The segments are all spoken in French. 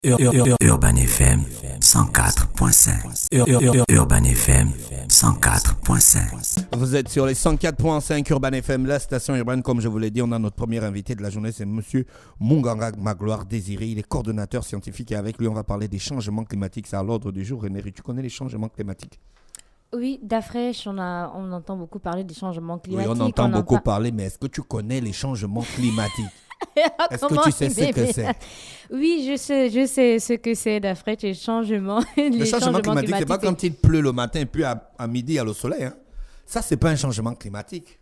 Urban FM 104.5. Urban FM 104.5. Vous êtes sur les 104.5 Urban FM, la station urbaine. Comme je vous l'ai dit, on a notre premier invité de la journée, c'est Monsieur Munganga Magloire Désiré. Il est coordonnateur scientifique et avec lui, on va parler des changements climatiques. C'est à l'ordre du jour. René, tu connais les changements climatiques? Oui, d'Afresh, on entend beaucoup parler des changements climatiques. Oui, on entend beaucoup parler, mais est-ce que tu connais les changements climatiques? Est-ce que tu sais ce que c'est? Oui, je sais ce que c'est d'Afresh, les changements. Le changement climatique, c'est pas comme s'il pleut le matin, puis à midi, il y a le soleil. Hein? Ça, c'est pas un changement climatique.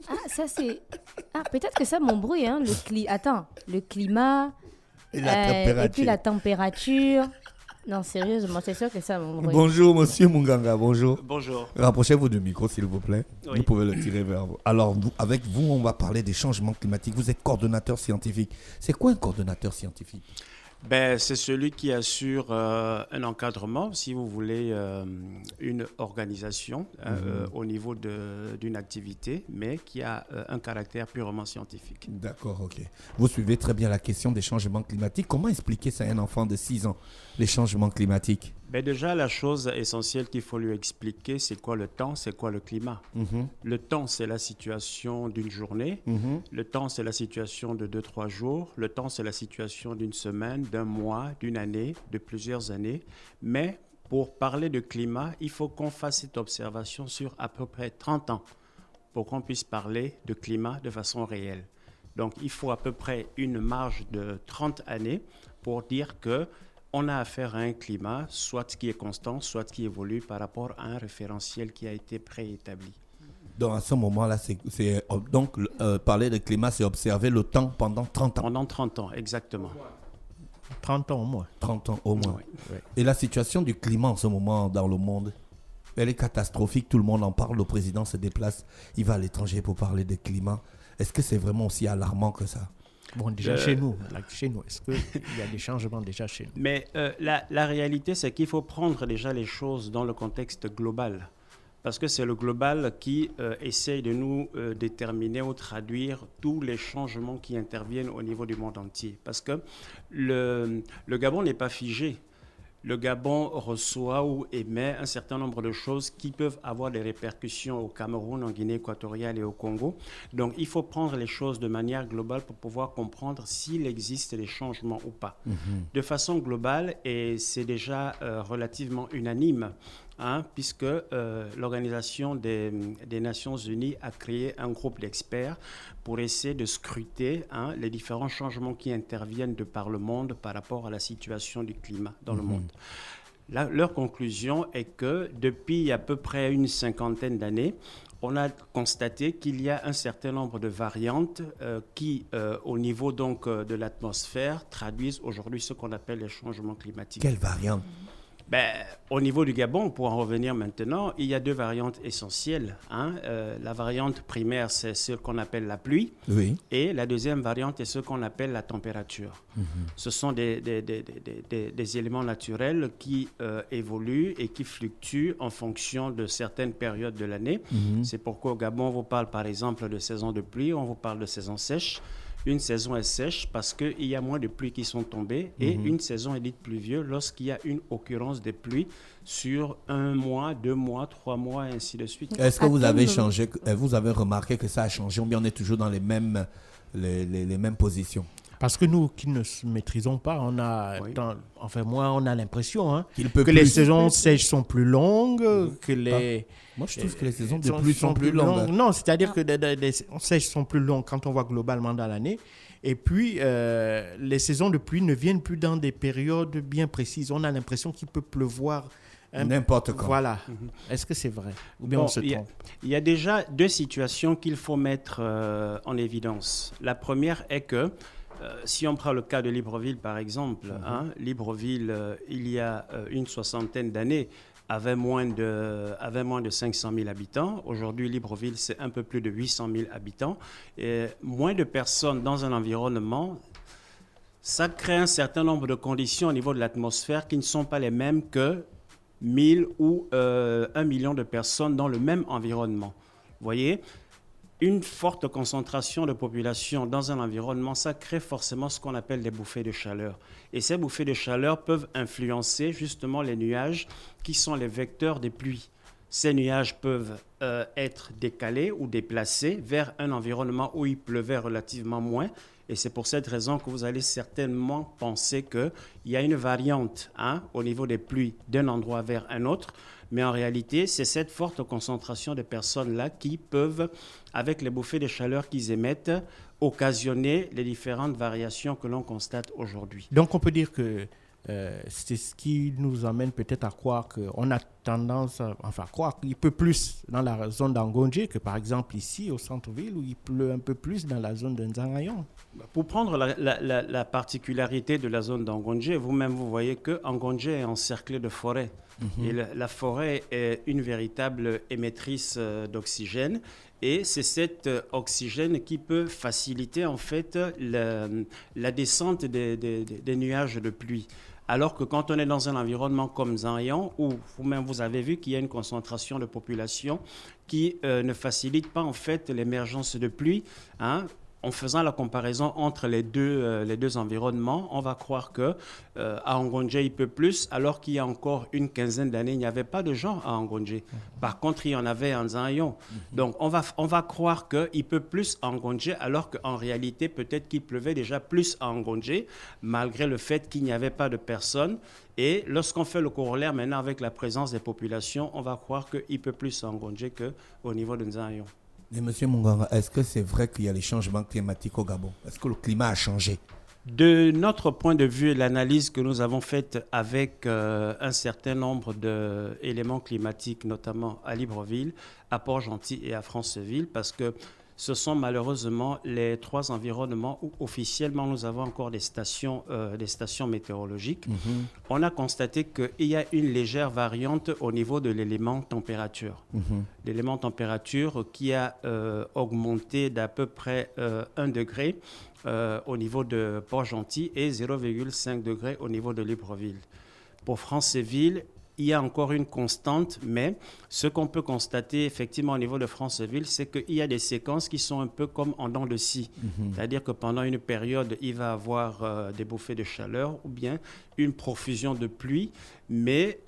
Ah, ça c'est... Ah, peut-être que ça m'embrouille, hein. Attends, le climat... Et la température. Et puis la température... Non, sérieusement, c'est sûr que ça m'embrouille. Bonjour, Monsieur Munganga, bonjour. Bonjour. Rapprochez-vous du micro, s'il vous plaît. Oui. Vous pouvez le tirer vers vous. Alors, avec vous, on va parler des changements climatiques. Vous êtes coordonnateur scientifique. C'est quoi un coordonnateur scientifique? C'est celui qui assure un encadrement, si vous voulez, une organisation au niveau d'une activité, mais qui a un caractère purement scientifique. D'accord, ok. Vous suivez très bien la question des changements climatiques. Comment expliquer ça à un enfant de 6 ans, les changements climatiques? Déjà, la chose essentielle qu'il faut lui expliquer, c'est quoi le temps, c'est quoi le climat. Le temps, c'est la situation d'une journée. Le temps, c'est la situation de 2-3 jours. Le temps, c'est la situation d'une semaine, d'un mois, d'une année, de plusieurs années. Mais pour parler de climat, il faut qu'on fasse cette observation sur à peu près 30 ans pour qu'on puisse parler de climat de façon réelle. Donc, il faut à peu près une marge de 30 années pour dire que on a affaire à un climat, soit qui est constant, soit qui évolue par rapport à un référentiel qui a été préétabli. Donc, à ce moment-là, parler de climat, c'est observer le temps pendant 30 ans. Pendant 30 ans, exactement. 30 ans au moins. 30 ans au moins. Oui. Et la situation du climat en ce moment dans le monde, elle est catastrophique. Tout le monde en parle. Le président se déplace. Il va à l'étranger pour parler de climat. Est-ce que c'est vraiment aussi alarmant que ça? Bon, déjà chez nous, est-ce qu'il y a des changements déjà chez nous? Mais la réalité, c'est qu'il faut prendre déjà les choses dans le contexte global. Parce que c'est le global qui essaye de nous déterminer ou traduire tous les changements qui interviennent au niveau du monde entier. Parce que le Gabon n'est pas figé. Le Gabon reçoit ou émet un certain nombre de choses qui peuvent avoir des répercussions au Cameroun, en Guinée équatoriale et au Congo. Donc, il faut prendre les choses de manière globale pour pouvoir comprendre s'il existe des changements ou pas. De façon globale, et c'est déjà relativement unanime, puisque l'Organisation des Nations Unies a créé un groupe d'experts pour essayer de scruter les différents changements qui interviennent de par le monde par rapport à la situation du climat dans le monde. Leur conclusion est que depuis à peu près une cinquantaine d'années, on a constaté qu'il y a un certain nombre de variantes qui, au niveau donc, de l'atmosphère, traduisent aujourd'hui ce qu'on appelle les changements climatiques. Quelles variantes? Au niveau du Gabon, pour en revenir maintenant, il y a deux variantes essentielles. La variante primaire, c'est ce qu'on appelle la pluie. Oui. Et la deuxième variante est ce qu'on appelle la température. Ce sont des éléments naturels qui évoluent et qui fluctuent en fonction de certaines périodes de l'année. C'est pourquoi au Gabon, on vous parle par exemple de saison de pluie, on vous parle de saison sèche. Une saison est sèche parce qu'il y a moins de pluies qui sont tombées et une saison est dite pluvieuse lorsqu'il y a une occurrence des pluies sur 1 mois, 2 mois, 3 mois et ainsi de suite. Est-ce que vous avez changé, vous avez remarqué que ça a changé ou bien on est toujours dans les mêmes positions? Parce que nous qui ne maîtrisons pas, on a l'impression que les saisons sèches sont plus longues, que les... Moi, je trouve que les saisons de pluie sont plus longues. Non, c'est-à-dire que les saisons sèches sont plus longues quand on voit globalement dans l'année. Et puis, les saisons de pluie ne viennent plus dans des périodes bien précises. On a l'impression qu'il peut pleuvoir n'importe quand. Voilà. Est-ce que c'est vrai? Ou bien on se trompe? Il y a déjà deux situations qu'il faut mettre en évidence. La première est que si on prend le cas de Libreville, par exemple, Libreville, il y a une soixantaine d'années, avait moins de 500 000 habitants. Aujourd'hui, Libreville, c'est un peu plus de 800 000 habitants. Et moins de personnes dans un environnement, ça crée un certain nombre de conditions au niveau de l'atmosphère qui ne sont pas les mêmes que 1000 ou 1 million de personnes dans le même environnement. Vous voyez ? une forte concentration de population dans un environnement, ça crée forcément ce qu'on appelle des bouffées de chaleur. Et ces bouffées de chaleur peuvent influencer justement les nuages qui sont les vecteurs des pluies. Ces nuages peuvent être décalés ou déplacés vers un environnement où il pleuvait relativement moins. Et c'est pour cette raison que vous allez certainement penser qu'il y a une variante au niveau des pluies d'un endroit vers un autre. Mais en réalité, c'est cette forte concentration de personnes-là qui peuvent, avec les bouffées de chaleur qu'ils émettent, occasionner les différentes variations que l'on constate aujourd'hui. Donc on peut dire que c'est ce qui nous amène peut-être à croire qu'on a tendance à croire qu'il pleut plus dans la zone d'Angondje que par exemple ici au centre-ville où il pleut un peu plus dans la zone de Nzangayon. Pour prendre la particularité de la zone d'Angondje, vous-même vous voyez que Angondje est encerclé de forêts. Et la forêt est une véritable émettrice d'oxygène. Et c'est cet oxygène qui peut faciliter en fait la descente des nuages de pluie. Alors que quand on est dans un environnement comme Zanyan, où vous-même vous avez vu qu'il y a une concentration de population qui ne facilite pas en fait l'émergence de pluie, en faisant la comparaison entre les deux environnements, on va croire qu'à Angondje, il peut plus, alors qu'il y a encore une quinzaine d'années, il n'y avait pas de gens à Angondje. Par contre, il y en avait en Zanyan. Donc, on va croire qu'il peut plus à Angondje, alors qu'en réalité, peut-être qu'il pleuvait déjà plus à Angondje, malgré le fait qu'il n'y avait pas de personnes. Et lorsqu'on fait le corollaire maintenant avec la présence des populations, on va croire qu'il peut plus à Angondje qu'au niveau de Zanyan. Et M. Munganga, est-ce que c'est vrai qu'il y a les changements climatiques au Gabon? Est-ce que le climat a changé? De notre point de vue, l'analyse que nous avons faite avec un certain nombre d'éléments climatiques, notamment à Libreville, à Port-Gentil et à Franceville, parce que ce sont malheureusement les trois environnements où officiellement nous avons encore des stations météorologiques. On a constaté qu'il y a une légère variante au niveau de l'élément température. L'élément température qui a augmenté d'à peu près 1 degré au niveau de Port-Gentil et 0,5 degré au niveau de Libreville. Pour Franceville, il y a encore une constante, mais ce qu'on peut constater effectivement au niveau de Franceville, c'est qu'il y a des séquences qui sont un peu comme en dents de scie. C'est-à-dire que pendant une période, il va y avoir des bouffées de chaleur ou bien une profusion de pluie, mais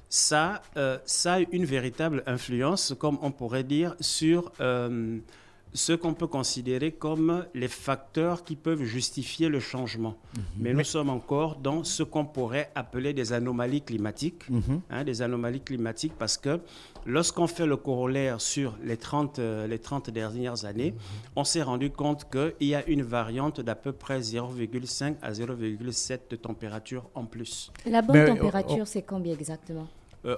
ça a une véritable influence, comme on pourrait dire, sur ce qu'on peut considérer comme les facteurs qui peuvent justifier le changement. Mais nous sommes encore dans ce qu'on pourrait appeler des anomalies climatiques. Des anomalies climatiques parce que lorsqu'on fait le corollaire sur les 30 dernières années, on s'est rendu compte qu'il y a une variante d'à peu près 0,5 à 0,7 de température en plus. La bonne température, c'est combien exactement?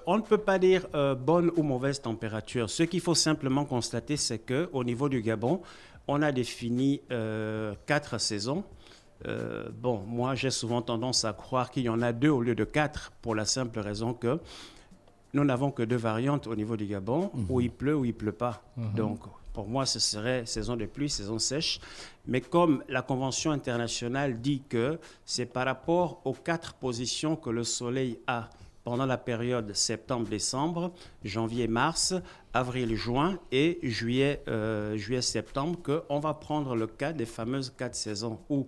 On ne peut pas dire bonne ou mauvaise température. Ce qu'il faut simplement constater, c'est qu'au niveau du Gabon, on a défini 4 saisons. Moi, j'ai souvent tendance à croire qu'il y en a 2 au lieu de 4, pour la simple raison que nous n'avons que 2 variantes au niveau du Gabon, où il pleut ou il ne pleut pas. Donc, pour moi, ce serait saison de pluie, saison sèche. Mais comme la Convention internationale dit que c'est par rapport aux 4 positions que le Soleil a pendant la période septembre-décembre, janvier-mars, avril-juin et juillet-septembre, qu'on va prendre le cas des fameuses 4 saisons où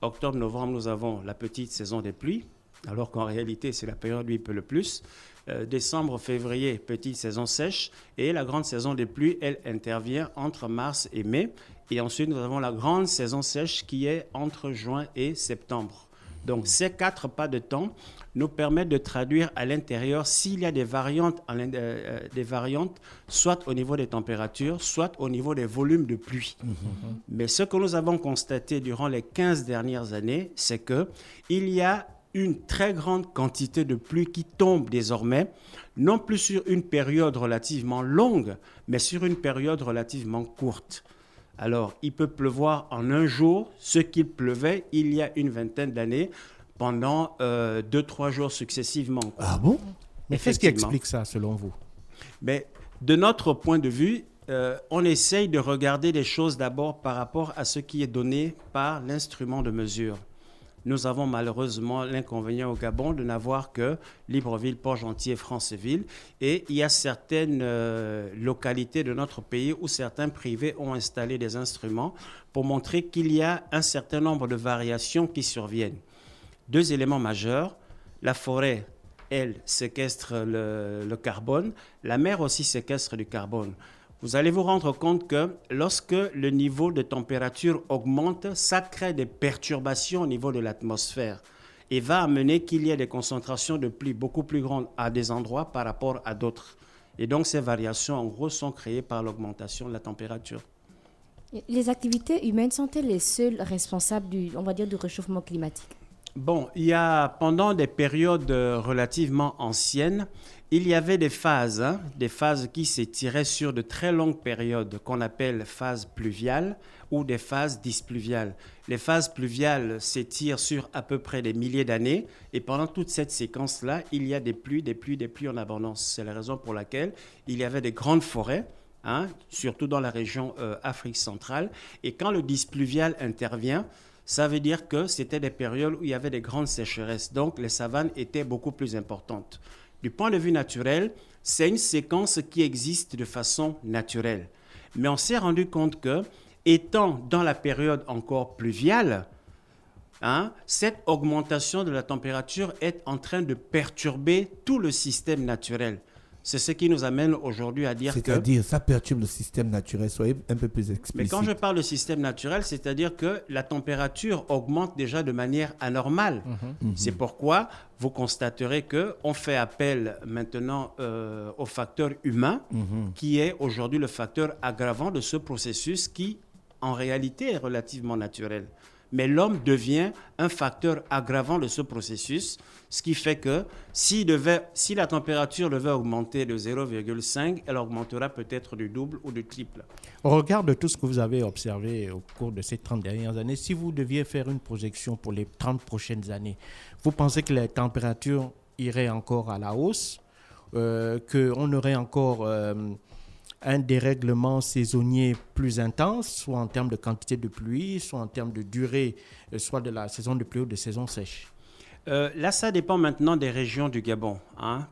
octobre-novembre, nous avons la petite saison des pluies, alors qu'en réalité, c'est la période où il pleut le plus. Décembre-février, petite saison sèche. Et la grande saison des pluies, elle intervient entre mars et mai. Et ensuite, nous avons la grande saison sèche qui est entre juin et septembre. Donc, ces 4 pas de temps nous permettent de traduire à l'intérieur s'il y a des variantes, soit au niveau des températures, soit au niveau des volumes de pluie. Mais ce que nous avons constaté durant les 15 dernières années, c'est qu'il y a une très grande quantité de pluie qui tombe désormais, non plus sur une période relativement longue, mais sur une période relativement courte. Alors, il peut pleuvoir en un jour ce qu'il pleuvait il y a une vingtaine d'années pendant 2-3 jours successivement. Ah bon? Mais qu'est-ce qui explique ça, selon vous? Mais de notre point de vue, on essaye de regarder les choses d'abord par rapport à ce qui est donné par l'instrument de mesure. Nous avons malheureusement l'inconvénient au Gabon de n'avoir que Libreville, Port-Gentil et Franceville. Et il y a certaines localités de notre pays où certains privés ont installé des instruments pour montrer qu'il y a un certain nombre de variations qui surviennent. 2 éléments majeurs. La forêt, elle, séquestre le carbone. La mer aussi séquestre du carbone. Vous allez vous rendre compte que lorsque le niveau de température augmente, ça crée des perturbations au niveau de l'atmosphère et va amener qu'il y ait des concentrations de pluie beaucoup plus grandes à des endroits par rapport à d'autres. Et donc ces variations, en gros, sont créées par l'augmentation de la température. Les activités humaines sont-elles les seules responsables du réchauffement climatique? Bon, il y a pendant des périodes relativement anciennes, il y avait des phases qui s'étiraient sur de très longues périodes qu'on appelle phases pluviales ou des phases displuviales. Les phases pluviales s'étirent sur à peu près des milliers d'années et pendant toute cette séquence-là, il y a des pluies en abondance. C'est la raison pour laquelle il y avait des grandes forêts, surtout dans la région Afrique centrale. Et quand le displuvial intervient, ça veut dire que c'était des périodes où il y avait des grandes sécheresses. Donc, les savanes étaient beaucoup plus importantes. Du point de vue naturel, c'est une séquence qui existe de façon naturelle. Mais on s'est rendu compte que, étant dans la période encore pluviale, cette augmentation de la température est en train de perturber tout le système naturel. C'est ce qui nous amène aujourd'hui à dire C'est-à-dire, ça perturbe le système naturel. Soyez un peu plus explicite. Mais quand je parle de système naturel, c'est-à-dire que la température augmente déjà de manière anormale. C'est pourquoi vous constaterez qu'on fait appel maintenant au facteur humain, qui est aujourd'hui le facteur aggravant de ce processus qui, en réalité, est relativement naturel. Mais l'homme devient un facteur aggravant de ce processus, ce qui fait que si la température devait augmenter de 0,5, elle augmentera peut-être du double ou du triple. Au regard de tout ce que vous avez observé au cours de ces 30 dernières années, si vous deviez faire une projection pour les 30 prochaines années, vous pensez que les températures iraient encore à la hausse, qu'on aurait encore un dérèglement saisonnier plus intense, soit en termes de quantité de pluie, soit en termes de durée, soit de la saison de pluie ou de saison sèche? Là, ça dépend maintenant des régions du Gabon,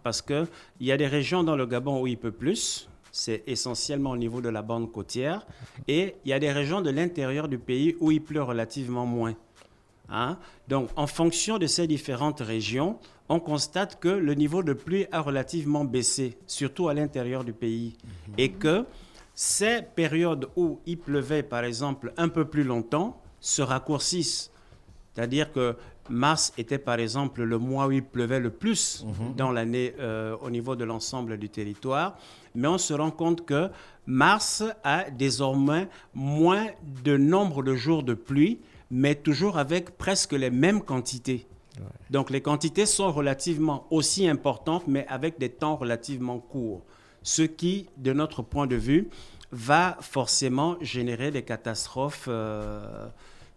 parce qu'il y a des régions dans le Gabon où il pleut plus, c'est essentiellement au niveau de la bande côtière, et il y a des régions de l'intérieur du pays où il pleut relativement moins. Donc, en fonction de ces différentes régions, on constate que le niveau de pluie a relativement baissé, surtout à l'intérieur du pays, et que ces périodes où il pleuvait, par exemple, un peu plus longtemps, se raccourcissent. C'est-à-dire que mars était, par exemple, le mois où il pleuvait le plus dans l'année au niveau de l'ensemble du territoire. Mais on se rend compte que mars a désormais moins de nombre de jours de pluie, mais toujours avec presque les mêmes quantités. Ouais. Donc les quantités sont relativement aussi importantes, mais avec des temps relativement courts. Ce qui, de notre point de vue, va forcément générer des catastrophes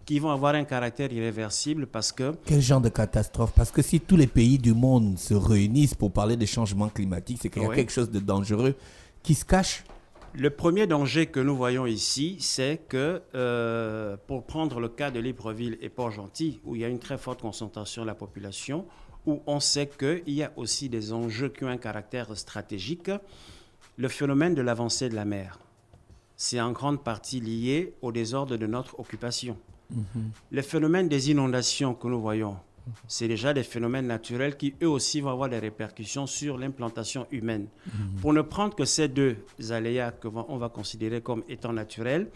qui vont avoir un caractère irréversible parce que... Quel genre de catastrophe? Parce que si tous les pays du monde se réunissent pour parler des changements climatiques, c'est qu'il y a quelque chose de dangereux qui se cache. Le premier danger que nous voyons ici, c'est que, pour prendre le cas de Libreville et Port-Gentil, où il y a une très forte concentration de la population, où on sait qu'il y a aussi des enjeux qui ont un caractère stratégique, le phénomène de l'avancée de la mer, c'est en grande partie lié au désordre de notre occupation. Les phénomènes des inondations que nous voyons, c'est déjà des phénomènes naturels qui, eux aussi, vont avoir des répercussions sur l'implantation humaine. Pour ne prendre que ces deux aléas qu'on va considérer comme étant naturels,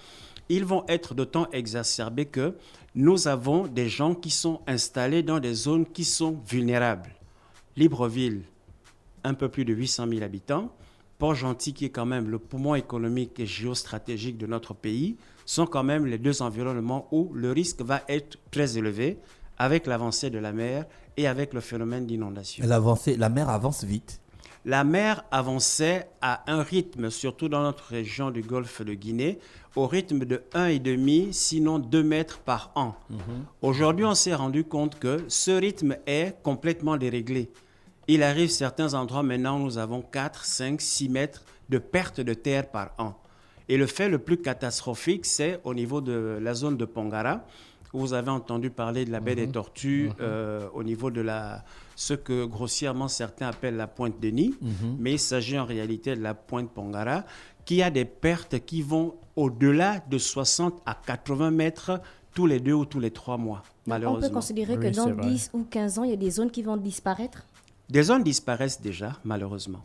ils vont être d'autant exacerbés que nous avons des gens qui sont installés dans des zones qui sont vulnérables. Libreville, un peu plus de 800 000 habitants. Port-Gentil, qui est quand même le poumon économique et géostratégique de notre pays, sont quand même les deux environnements où le risque va être très élevé avec l'avancée de la mer et avec le phénomène d'inondation. La mer avance vite. La mer avançait à un rythme, surtout dans notre région du golfe de Guinée, au rythme de 1,5, sinon 2 mètres par an. Aujourd'hui, on s'est rendu compte que ce rythme est complètement déréglé. Il arrive certains endroits maintenant où nous avons 4, 5, 6 mètres de perte de terre par an. Et le fait le plus catastrophique, c'est au niveau de la zone de Pongara, Vous avez entendu parler de la baie des Tortues au niveau de ce que grossièrement certains appellent la pointe de Nid, mais il s'agit en réalité de la pointe Pongara, qui a des pertes qui vont au-delà de 60 à 80 mètres tous les 2 ou tous les 3 mois, malheureusement. On peut considérer que dans 10 ou 15 ans, il y a des zones qui vont disparaître? Des zones disparaissent déjà, malheureusement.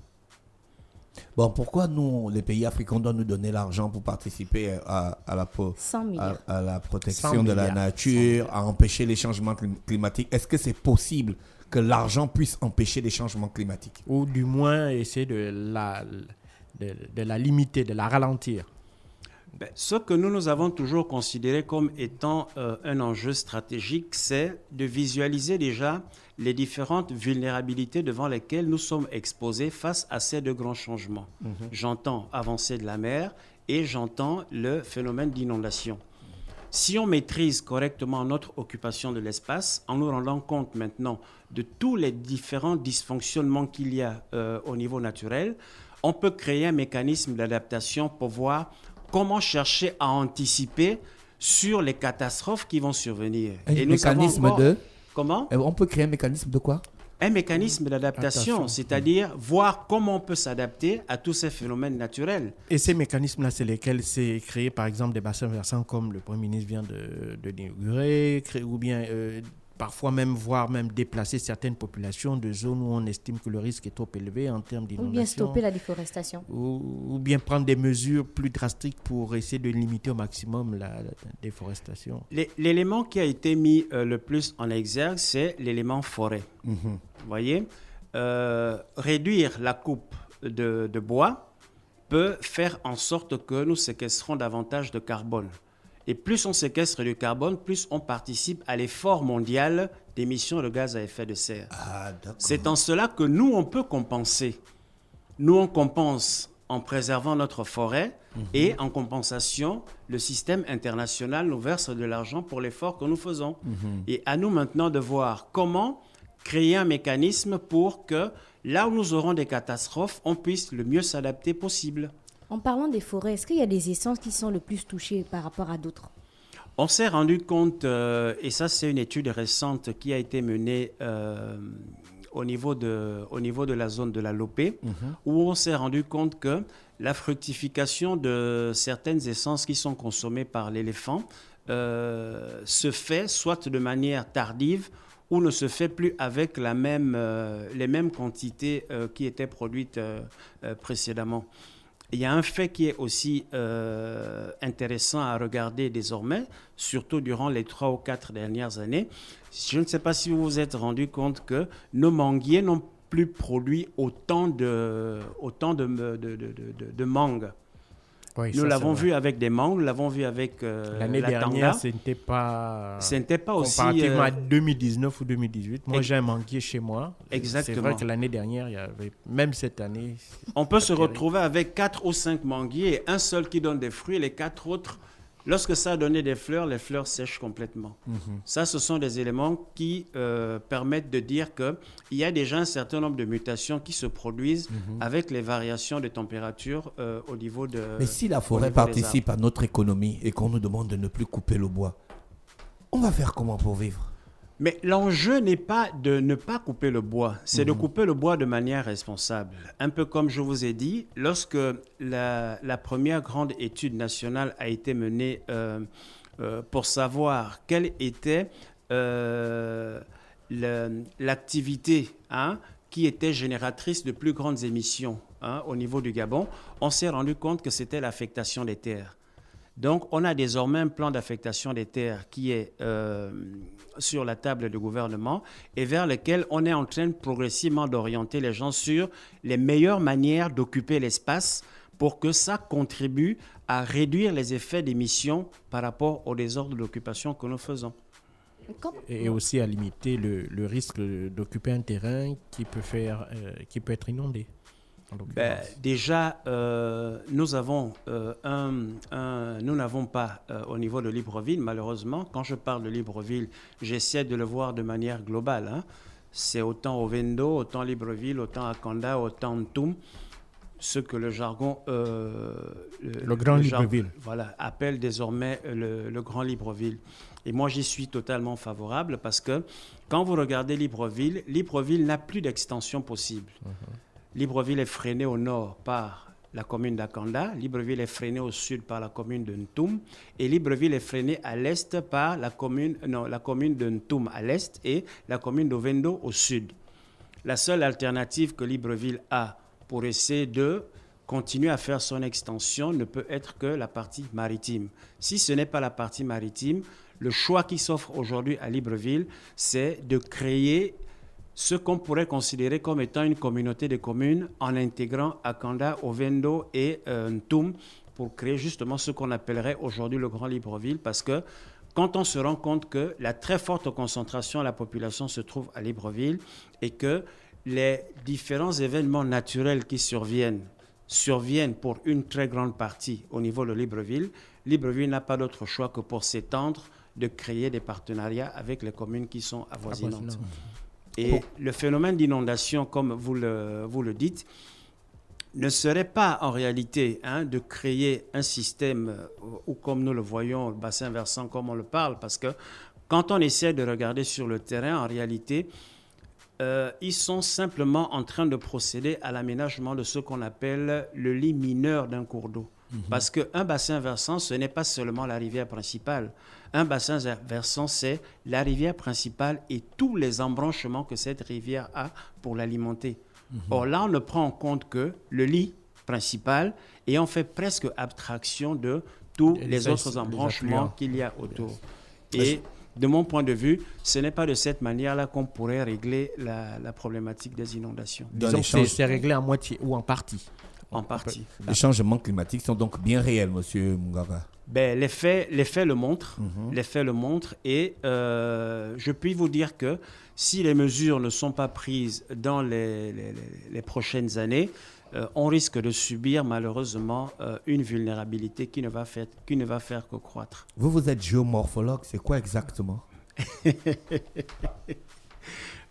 Bon, pourquoi nous, les pays africains, doivent nous donner l'argent pour participer à la 100 milliards. à la 100 protection de la milliards. nature, à empêcher les changements climatiques? Est-ce que c'est possible que l'argent puisse empêcher les changements climatiques? Ou du moins essayer de la limiter, de la ralentir. Ce que nous avons toujours considéré comme étant un enjeu stratégique, c'est de visualiser déjà les différentes vulnérabilités devant lesquelles nous sommes exposés face à ces deux grands changements. J'entends avancée de la mer et j'entends le phénomène d'inondation. Si on maîtrise correctement notre occupation de l'espace, en nous rendant compte maintenant de tous les différents dysfonctionnements qu'il y a au niveau naturel, on peut créer un mécanisme d'adaptation pour voir comment chercher à anticiper sur les catastrophes qui vont survenir. Un mécanisme de... Comment? On peut créer un mécanisme de quoi? Un mécanisme d'adaptation, c'est-à-dire voir comment on peut s'adapter à tous ces phénomènes naturels. Et ces mécanismes-là, c'est lesquels? C'est créer, par exemple, des bassins versants comme le Premier ministre vient de l'inaugurer, ou bien parfois voire même déplacer certaines populations de zones où on estime que le risque est trop élevé en termes d'inondation. Ou bien stopper la déforestation. Ou bien prendre des mesures plus drastiques pour essayer de limiter au maximum la déforestation. L'élément qui a été mis le plus en exergue, c'est l'élément forêt. Vous voyez, réduire la coupe de bois peut faire en sorte que nous séquestrons davantage de carbone. Et plus on séquestre du carbone, plus on participe à l'effort mondial d'émissions de gaz à effet de serre. C'est en cela que nous, on peut compenser. Nous, on compense en préservant notre forêt et en compensation, le système international nous verse de l'argent pour l'effort que nous faisons. Et à nous maintenant de voir comment créer un mécanisme pour que là où nous aurons des catastrophes, on puisse le mieux s'adapter possible. En parlant des forêts, est-ce qu'il y a des essences qui sont le plus touchées par rapport à d'autres? On s'est rendu compte, et ça c'est une étude récente qui a été menée au niveau de la zone de la Lopé, où on s'est rendu compte que la fructification de certaines essences qui sont consommées par l'éléphant se fait soit de manière tardive ou ne se fait plus avec les mêmes quantités qui étaient produites précédemment. Il y a un fait qui est aussi intéressant à regarder désormais, surtout durant les 3 ou 4 dernières années. Je ne sais pas si vous vous êtes rendu compte que nos manguiers n'ont plus produit autant de mangues. Oui, nous l'avons vu avec des mangues, nous l'avons vu avec l'année la dernière, tanga. ce n'était pas aussi... comparativement à 2019 ou 2018. Moi, j'ai un manguier chez moi. Exactement. C'est vrai que l'année dernière, il y avait, même cette année... On peut se retrouver avec 4 ou 5 manguiers et un seul qui donne des fruits, les 4 autres, lorsque ça a donné des fleurs, les fleurs sèchent complètement. Ça, ce sont des éléments qui permettent de dire qu'il y a déjà un certain nombre de mutations qui se produisent avec les variations de température au niveau de... Mais si la forêt participe à notre économie et qu'on nous demande de ne plus couper le bois, on va faire comment pour vivre? Mais l'enjeu n'est pas de ne pas couper le bois, c'est de couper le bois de manière responsable. Un peu comme je vous ai dit, lorsque la première grande étude nationale a été menée pour savoir quelle était l'activité qui était génératrice de plus grandes émissions au niveau du Gabon, on s'est rendu compte que c'était l'affectation des terres. Donc, on a désormais un plan d'affectation des terres qui est sur la table du gouvernement et vers lequel on est en train progressivement d'orienter les gens sur les meilleures manières d'occuper l'espace pour que ça contribue à réduire les effets d'émissions par rapport au désordre d'occupation que nous faisons. Et aussi à limiter le risque d'occuper un terrain qui peut être inondé. Déjà, nous n'avons pas au niveau de Libreville, malheureusement. Quand je parle de Libreville, j'essaie de le voir de manière globale. C'est autant Ovendo, autant Libreville, autant Akanda, autant Ntoum. ce que le jargon... le Grand Libreville. Voilà, appelle désormais le Grand Libreville. Et moi, j'y suis totalement favorable parce que quand vous regardez Libreville, Libreville n'a plus d'extension possible. Libreville est freiné au nord par la commune d'Akanda, Libreville est freiné au sud par la commune de Ntoum et Libreville est freiné à l'est par la commune de Ntoum à l'est et la commune d'Ovendo au sud. La seule alternative que Libreville a pour essayer de continuer à faire son extension ne peut être que la partie maritime. Si ce n'est pas la partie maritime, le choix qui s'offre aujourd'hui à Libreville, c'est de créer ce qu'on pourrait considérer comme étant une communauté de communes en intégrant Akanda, Ovendo et Ntoum pour créer justement ce qu'on appellerait aujourd'hui le Grand Libreville parce que quand on se rend compte que la très forte concentration de la population se trouve à Libreville et que les différents événements naturels qui surviennent pour une très grande partie au niveau de Libreville, Libreville n'a pas d'autre choix que pour s'étendre, de créer des partenariats avec les communes qui sont avoisinantes. Et le phénomène d'inondation, comme vous le dites, ne serait pas en réalité de créer un système où, comme nous le voyons, le bassin versant, comme on le parle, parce que quand on essaie de regarder sur le terrain, en réalité, ils sont simplement en train de procéder à l'aménagement de ce qu'on appelle le lit mineur d'un cours d'eau. Parce qu'un bassin versant, ce n'est pas seulement la rivière principale. Un bassin versant, c'est la rivière principale et tous les embranchements que cette rivière a pour l'alimenter. Or là, on ne prend en compte que le lit principal et on fait presque abstraction de tous les autres embranchements qu'il y a autour. Et de mon point de vue, ce n'est pas de cette manière-là qu'on pourrait régler la problématique des inondations. Disons que c'est réglé en moitié ou en partie. En partie. Les changements climatiques sont donc bien réels, monsieur Munganga. Ben, les faits le montrent. Les faits le montrent. Et je puis vous dire que si les mesures ne sont pas prises dans les prochaines années, on risque de subir malheureusement une vulnérabilité qui ne va faire que croître. Vous êtes géomorphologue, c'est quoi exactement?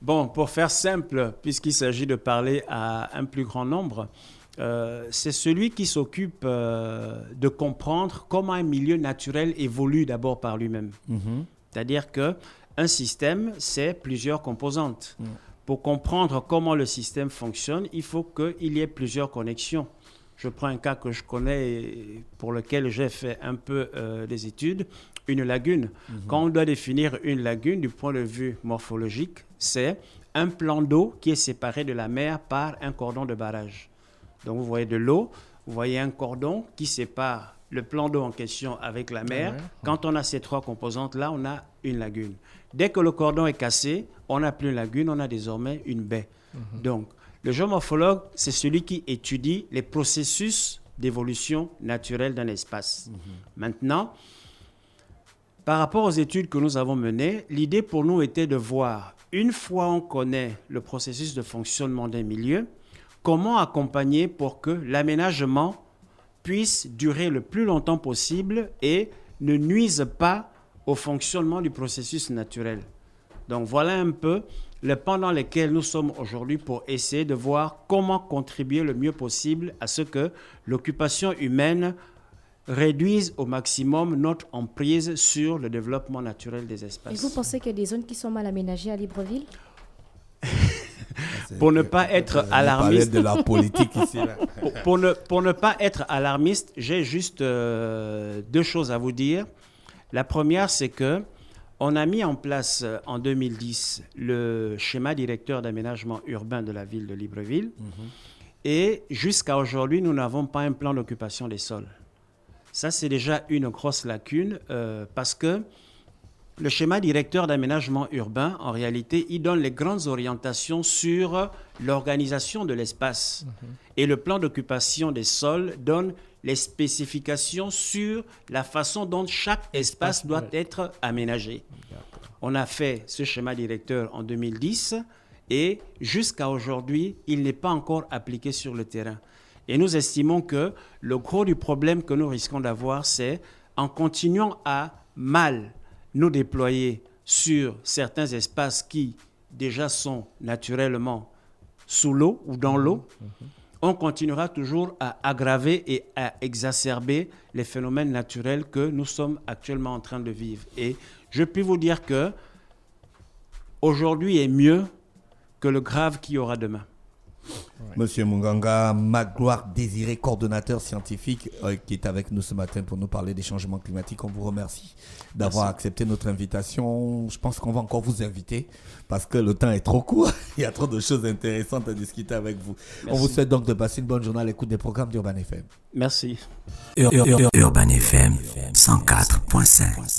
Bon, pour faire simple, puisqu'il s'agit de parler à un plus grand nombre, c'est celui qui s'occupe de comprendre comment un milieu naturel évolue d'abord par lui-même. C'est-à-dire qu'un système, c'est plusieurs composantes. Pour comprendre comment le système fonctionne, il faut qu'il y ait plusieurs connexions. Je prends un cas que je connais et pour lequel j'ai fait un peu des études, une lagune. Quand on doit définir une lagune du point de vue morphologique, c'est un plan d'eau qui est séparé de la mer par un cordon de barrage. Donc, vous voyez de l'eau, vous voyez un cordon qui sépare le plan d'eau en question avec la mer. Quand on a ces trois composantes-là, on a une lagune. Dès que le cordon est cassé, on n'a plus une lagune, on a désormais une baie. Donc, le géomorphologue, c'est celui qui étudie les processus d'évolution naturelle d'un espace. Maintenant, par rapport aux études que nous avons menées, l'idée pour nous était de voir, une fois on connaît le processus de fonctionnement d'un milieu, comment accompagner pour que l'aménagement puisse durer le plus longtemps possible et ne nuise pas au fonctionnement du processus naturel. Donc voilà un peu les pans dans lesquels nous sommes aujourd'hui pour essayer de voir comment contribuer le mieux possible à ce que l'occupation humaine réduise au maximum notre emprise sur le développement naturel des espaces. Et vous pensez qu'il y a des zones qui sont mal aménagées à Libreville? Pour ne pas être alarmiste, de la politique ici. Là. pour ne pas être alarmiste, j'ai juste deux choses à vous dire. La première, c'est que on a mis en place en 2010 le schéma directeur d'aménagement urbain de la ville de Libreville. Et jusqu'à aujourd'hui, nous n'avons pas un plan d'occupation des sols. Ça, c'est déjà une grosse lacune parce que le schéma directeur d'aménagement urbain, en réalité, il donne les grandes orientations sur l'organisation de l'espace. Et le plan d'occupation des sols donne les spécifications sur la façon dont chaque espace doit être aménagé. On a fait ce schéma directeur en 2010 et jusqu'à aujourd'hui, il n'est pas encore appliqué sur le terrain. Et nous estimons que le gros du problème que nous risquons d'avoir, c'est en continuant à mal nous déployer sur certains espaces qui déjà sont naturellement sous l'eau ou dans l'eau, on continuera toujours à aggraver et à exacerber les phénomènes naturels que nous sommes actuellement en train de vivre. Et je puis vous dire que aujourd'hui est mieux que le grave qu'il y aura demain. Monsieur Munganga Magloire Désiré, coordonnateur scientifique qui est avec nous ce matin pour nous parler des changements climatiques. On vous remercie d'avoir accepté notre invitation. Je pense qu'on va encore vous inviter parce que le temps est trop court. Il y a trop de choses intéressantes à discuter avec vous. Merci. On vous souhaite donc de passer une bonne journée à l'écoute des programmes d'Urban FM. Merci. Urban FM 104.5.